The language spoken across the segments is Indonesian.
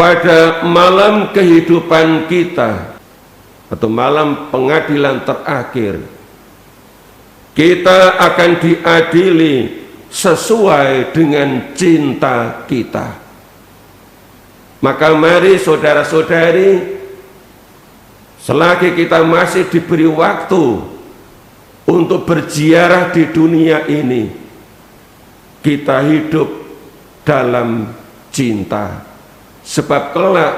pada malam kehidupan kita atau malam pengadilan terakhir, kita akan diadili sesuai dengan cinta kita. Maka mari saudara-saudari, selagi kita masih diberi waktu untuk berziarah di dunia ini, kita hidup dalam cinta, sebab kelak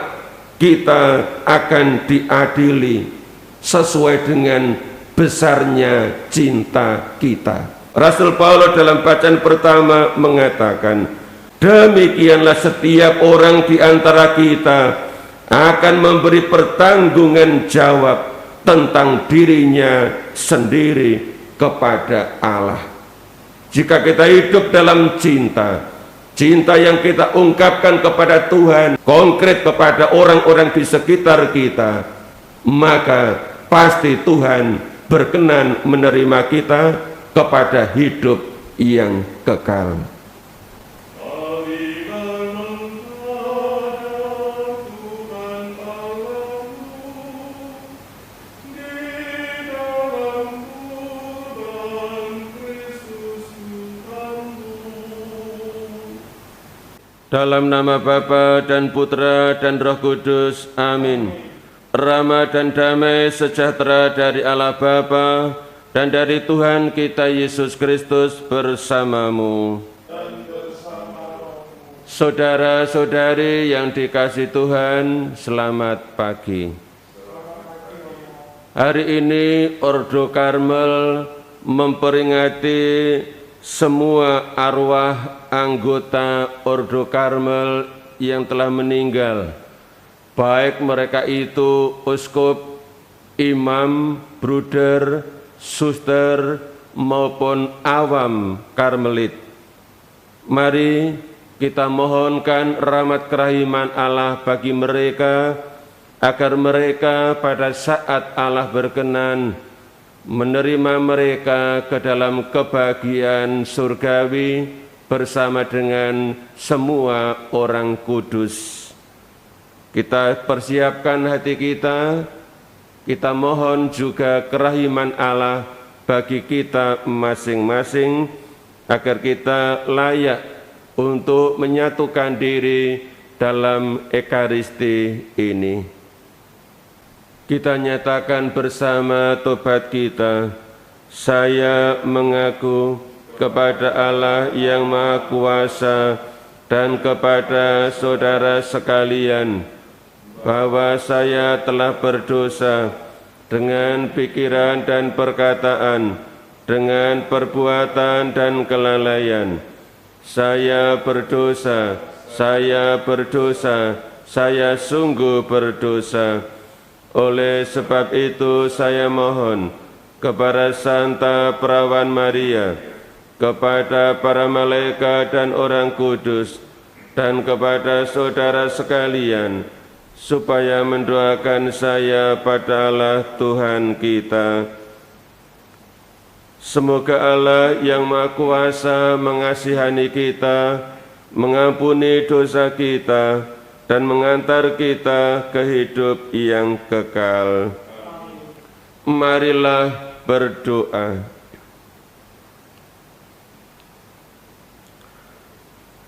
kita akan diadili sesuai dengan besarnya cinta kita. Rasul Paulus dalam bacaan pertama mengatakan, demikianlah setiap orang di antara kita akan memberi pertanggungan jawab tentang dirinya sendiri kepada Allah. Jika kita hidup dalam cinta, cinta yang kita ungkapkan kepada Tuhan, konkret kepada orang-orang di sekitar kita, maka pasti Tuhan berkenan menerima kita kepada hidup yang kekal. Dalam nama Bapa dan Putra dan Roh Kudus, amin. Rahmat dan damai sejahtera dari Allah Bapa dan dari Tuhan kita Yesus Kristus bersamamu. Saudara-saudari yang dikasihi Tuhan, selamat pagi. Hari ini Ordo Karmel memperingati semua arwah anggota Ordo Karmel yang telah meninggal, baik mereka itu uskup, imam, bruder, suster, maupun awam Karmelit. Mari kita mohonkan rahmat kerahiman Allah bagi mereka, agar mereka pada saat Allah berkenan menerima mereka ke dalam kebahagiaan surgawi bersama dengan semua orang kudus. Kita persiapkan hati kita mohon juga kerahiman Allah bagi kita masing-masing, agar kita layak untuk menyatukan diri dalam Ekaristi ini. Kita nyatakan bersama tobat kita, saya mengaku kepada Allah yang Maha Kuasa dan kepada saudara sekalian, bahwa saya telah berdosa dengan pikiran dan perkataan, dengan perbuatan dan kelalaian. Saya berdosa, saya sungguh berdosa. Oleh sebab itu saya mohon kepada Santa Perawan Maria, kepada para malaikat dan orang kudus, dan kepada saudara sekalian, supaya mendoakan saya pada Allah Tuhan kita. Semoga Allah yang Maha Kuasa mengasihani kita, mengampuni dosa kita, dan mengantar kita ke hidup yang kekal. Marilah berdoa.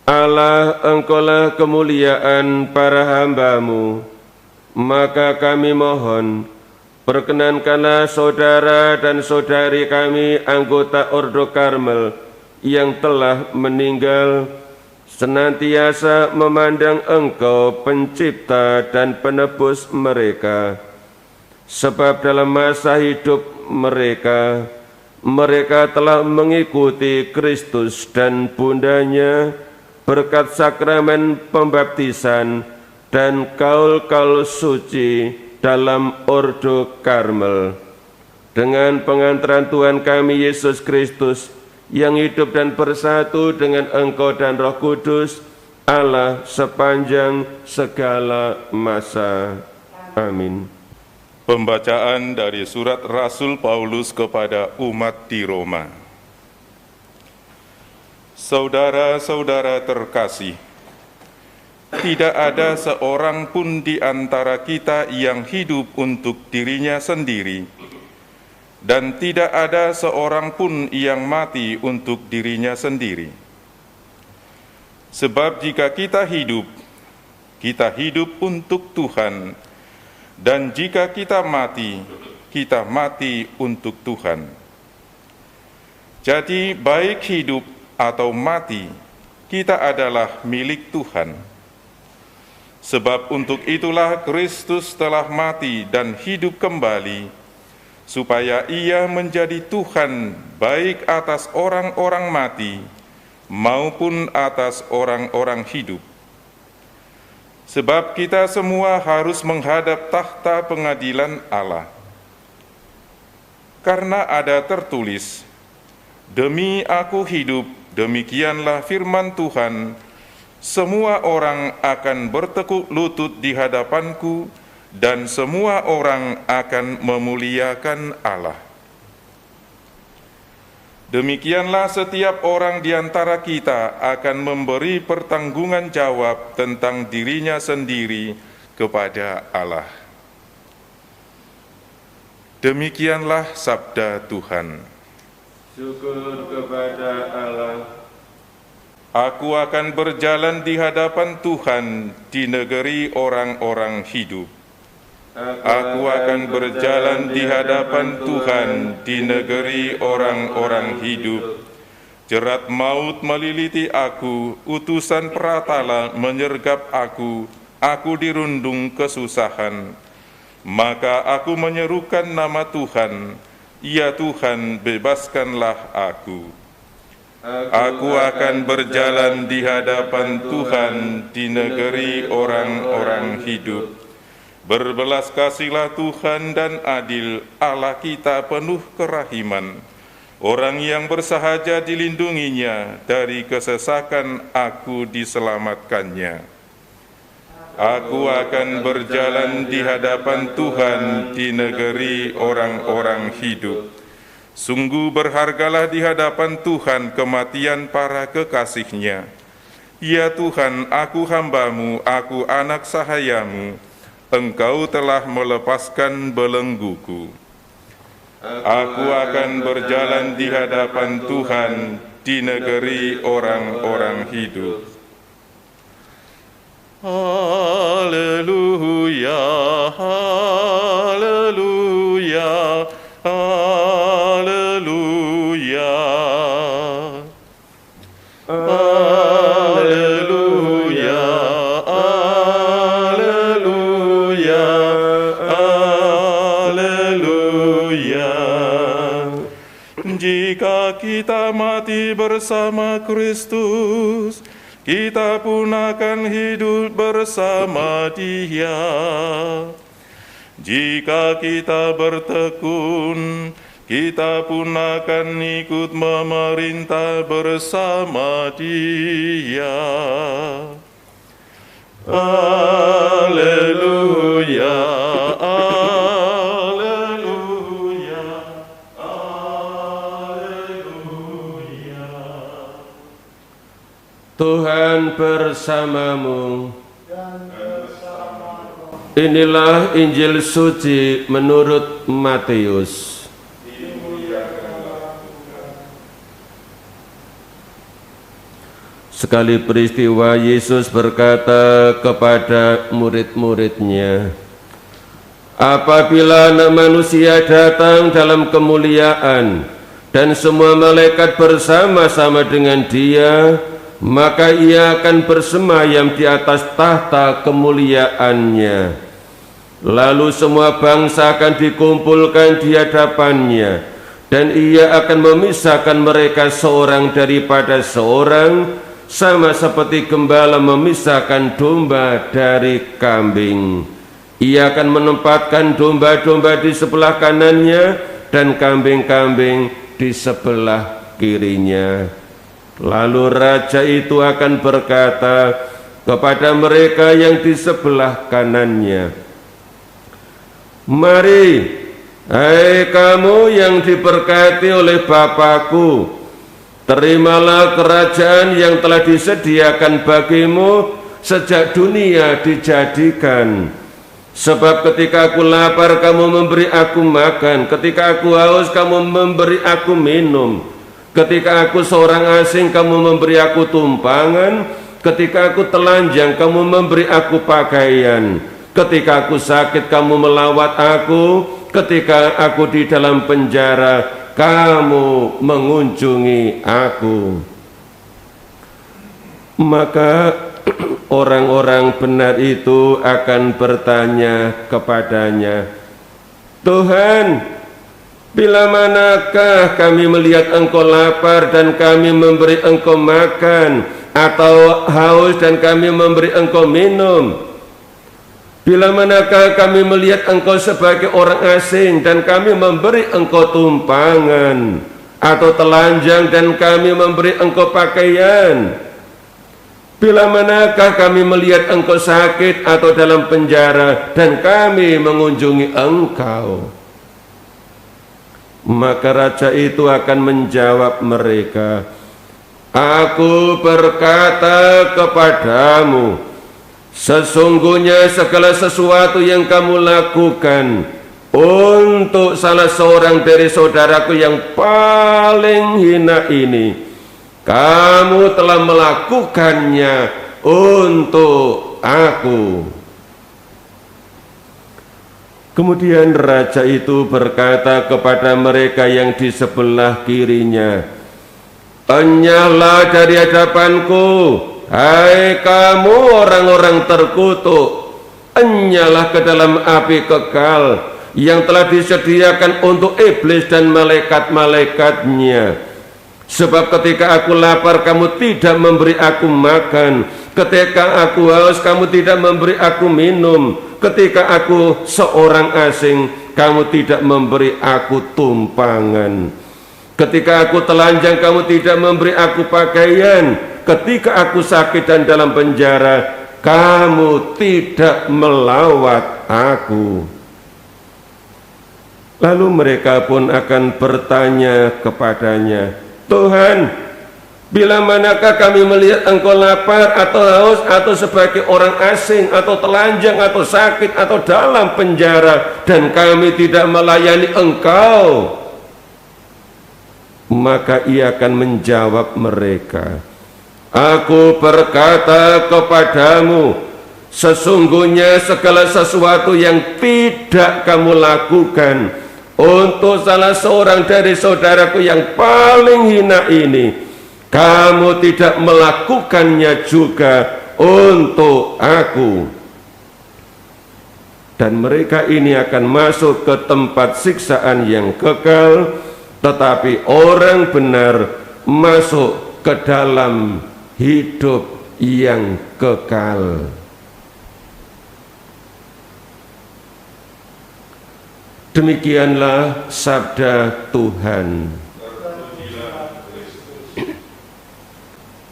Allah, Engkaulah kemuliaan para hamba-Mu, maka kami mohon, perkenankanlah saudara dan saudari kami anggota Ordo Karmel yang telah meninggal, senantiasa memandang Engkau pencipta dan penebus mereka, sebab dalam masa hidup mereka telah mengikuti Kristus dan bundanya berkat sakramen pembaptisan dan kaul-kaul suci dalam Ordo Karmel. Dengan pengantaran Tuhan kami Yesus Kristus, yang hidup dan bersatu dengan Engkau dan Roh Kudus, Allah sepanjang segala masa. Amin. Pembacaan dari surat Rasul Paulus kepada umat di Roma. Saudara-saudara terkasih, Tidak ada seorang pun di antara kita yang hidup untuk dirinya sendiri, dan tidak ada seorang pun yang mati untuk dirinya sendiri. Sebab jika kita hidup untuk Tuhan, dan jika kita mati untuk Tuhan. Jadi baik hidup atau mati, kita adalah milik Tuhan. Sebab untuk itulah Kristus telah mati dan hidup kembali, supaya Ia menjadi Tuhan baik atas orang-orang mati maupun atas orang-orang hidup. Sebab kita semua harus menghadap takhta pengadilan Allah. Karena ada tertulis, "Demi aku hidup, demikianlah firman Tuhan, semua orang akan bertekuk lutut di hadapanku, dan semua orang akan memuliakan Allah." Demikianlah setiap orang di antara kita akan memberi pertanggungan jawab tentang dirinya sendiri kepada Allah. Demikianlah sabda Tuhan. Syukur kepada Allah. Aku akan berjalan di hadapan Tuhan di negeri orang-orang hidup. Aku akan berjalan di hadapan Tuhan di negeri orang-orang hidup. Jerat maut meliliti aku, utusan peratala menyergap aku dirundung kesusahan. Maka aku menyerukan nama Tuhan, "Ya Tuhan, bebaskanlah aku." Aku akan berjalan di hadapan Tuhan di negeri orang-orang hidup. Berbelas kasihlah Tuhan dan adil, Allah kita penuh kerahiman. Orang yang bersahaja dilindunginya, dari kesesakan aku diselamatkannya. Aku akan berjalan di hadapan Tuhan di negeri orang-orang hidup. Sungguh berhargalah di hadapan Tuhan kematian para kekasihnya. Ya Tuhan, aku hamba-Mu, aku anak sahayamu, Engkau telah melepaskan belengguku. Aku akan berjalan di hadapan Tuhan di negeri orang-orang hidup. Haleluya, haleluya, haleluya. Haleluya, haleluya, haleluya. Jika kita mati bersama Kristus, kita pun akan hidup bersama Dia. Jika kita bertekun, kita pun akan ikut memerintah bersama Dia. Haleluya, haleluya, haleluya. Tuhan bersamamu. Inilah Injil suci menurut Matius. Sekali peristiwa Yesus berkata kepada murid-muridnya, "Apabila Anak Manusia datang dalam kemuliaan dan semua malaikat bersama-sama dengan Dia, maka Ia akan bersemayam di atas tahta kemuliaannya. Lalu semua bangsa akan dikumpulkan di hadapannya, dan Ia akan memisahkan mereka seorang daripada seorang, sama seperti gembala memisahkan domba dari kambing. Ia akan menempatkan domba-domba di sebelah kanannya dan kambing-kambing di sebelah kirinya. Lalu raja itu akan berkata kepada mereka yang di sebelah kanannya, 'Mari, hai kamu yang diberkati oleh Bapa-Ku, terimalah kerajaan yang telah disediakan bagimu sejak dunia dijadikan. Sebab ketika aku lapar, kamu memberi aku makan. Ketika aku haus, kamu memberi aku minum. Ketika aku seorang asing, kamu memberi aku tumpangan. Ketika aku telanjang, kamu memberi aku pakaian. Ketika aku sakit, kamu melawat aku. Ketika aku di dalam penjara, kamu mengunjungi aku. Maka orang-orang benar itu akan bertanya kepadanya, Tuhan, bila manakah kami melihat Engkau lapar dan kami memberi Engkau makan, atau haus dan kami memberi Engkau minum? Bila manakah kami melihat Engkau sebagai orang asing dan kami memberi Engkau tumpangan, atau telanjang dan kami memberi Engkau pakaian? Bila manakah kami melihat Engkau sakit atau dalam penjara dan kami mengunjungi Engkau? Maka raja itu akan menjawab mereka, Aku berkata kepadamu, sesungguhnya segala sesuatu yang kamu lakukan untuk salah seorang dari saudaraku yang paling hina ini, kamu telah melakukannya untuk aku. Kemudian raja itu berkata kepada mereka yang di sebelah kirinya, Enyahlah dari hadapanku, hai kamu orang-orang terkutuk, enyahlah ke dalam api kekal yang telah disediakan untuk iblis dan malaikat-malaikatnya. Sebab ketika aku lapar, kamu tidak memberi aku makan. Ketika aku haus, kamu tidak memberi aku minum. Ketika aku seorang asing, kamu tidak memberi aku tumpangan. Ketika aku telanjang, kamu tidak memberi aku pakaian. Ketika aku sakit dan dalam penjara, kamu tidak melawat aku. Lalu mereka pun akan bertanya kepadanya, Tuhan, bila manakah kami melihat Engkau lapar atau haus atau sebagai orang asing atau telanjang atau sakit atau dalam penjara dan kami tidak melayani Engkau? Maka ia akan menjawab mereka, Aku berkata kepadamu, sesungguhnya segala sesuatu yang tidak kamu lakukan untuk salah seorang dari saudaraku yang paling hina ini, kamu tidak melakukannya juga untuk aku. Dan mereka ini akan masuk ke tempat siksaan yang kekal, tetapi orang benar masuk ke dalam hidup yang kekal. Demikianlah sabda Tuhan.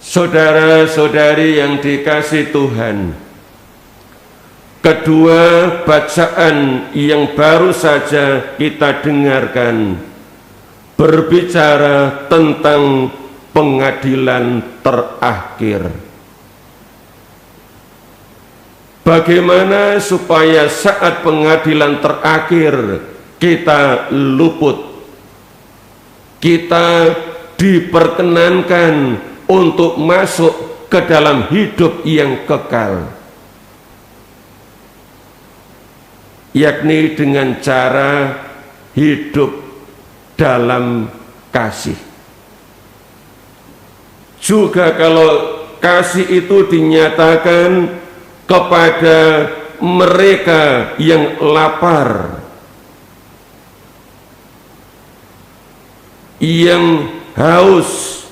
Saudara-saudari yang dikasihi Tuhan, kedua bacaan yang baru saja kita dengarkan berbicara tentang pengadilan terakhir. Bagaimana supaya saat pengadilan terakhir kita luput, kita diperkenankan untuk masuk ke dalam hidup yang kekal, yakni dengan cara hidup dalam kasih. Juga kalau kasih itu dinyatakan kepada mereka yang lapar, yang haus,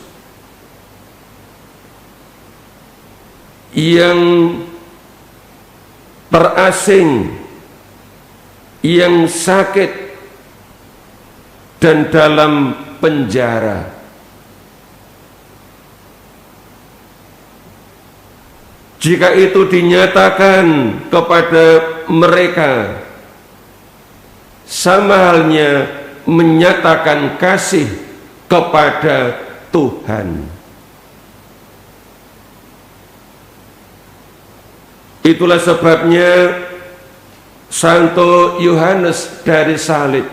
yang terasing, yang sakit, dan dalam penjara. Jika itu dinyatakan kepada mereka, sama halnya menyatakan kasih kepada Tuhan. Itulah sebabnya Santo Yohanes dari Salib,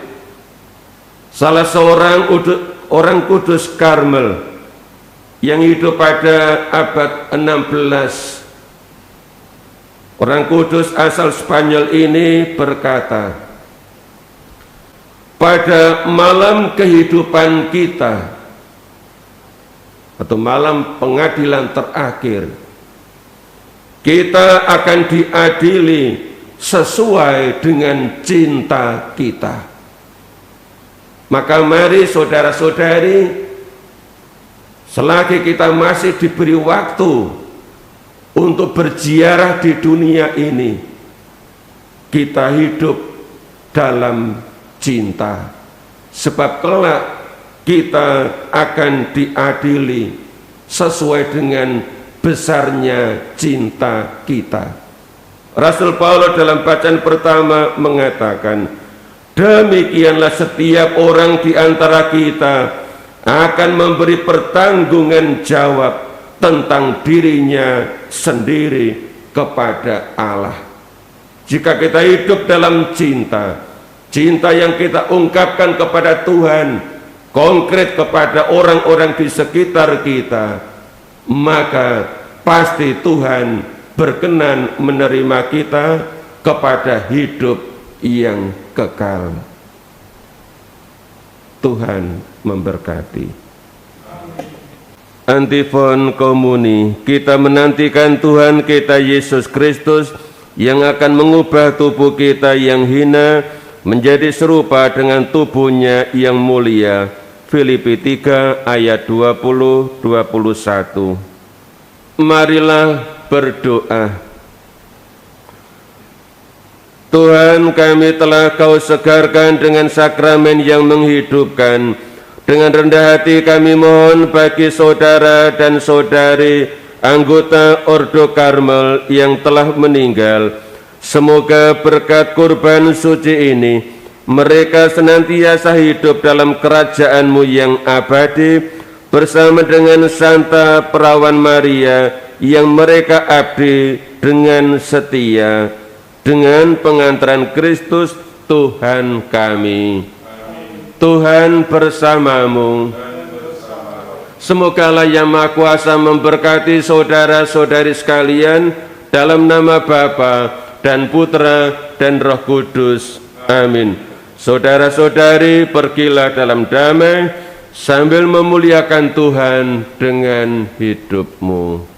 salah seorang orang kudus Karmel yang hidup pada abad 16, orang kudus asal Spanyol ini berkata, pada malam kehidupan kita atau malam pengadilan terakhir, kita akan diadili sesuai dengan cinta kita. Maka mari saudara-saudari, selagi kita masih diberi waktu untuk berziarah di dunia ini, kita hidup dalam cinta, sebab kelak kita akan diadili sesuai dengan besarnya cinta kita. Rasul Paulus dalam bacaan pertama mengatakan, demikianlah setiap orang di antara kita akan memberi pertanggungan jawab tentang dirinya sendiri kepada Allah. Jika kita hidup dalam cinta, cinta yang kita ungkapkan kepada Tuhan, konkret kepada orang-orang di sekitar kita, maka pasti Tuhan berkenan menerima kita kepada hidup yang kekal. Tuhan memberkati. Antifon komuni, kita menantikan Tuhan kita Yesus Kristus yang akan mengubah tubuh kita yang hina menjadi serupa dengan tubuhnya yang mulia. Filipi 3 ayat 20-21. Marilah berdoa. Tuhan, kami telah Kau segarkan dengan sakramen yang menghidupkan. Dengan rendah hati kami mohon bagi saudara dan saudari anggota Ordo Karmel yang telah meninggal, semoga berkat kurban suci ini mereka senantiasa hidup dalam kerajaan-Mu yang abadi bersama dengan Santa Perawan Maria yang mereka abdi dengan setia, dengan pengantaran Kristus Tuhan kami. Amin. Tuhan bersamamu. Semoga Allah yang Maha Kuasa memberkati saudara-saudari sekalian dalam nama Bapa dan Putra dan Roh Kudus. Amin. Saudara-saudari, pergilah dalam damai sambil memuliakan Tuhan dengan hidupmu.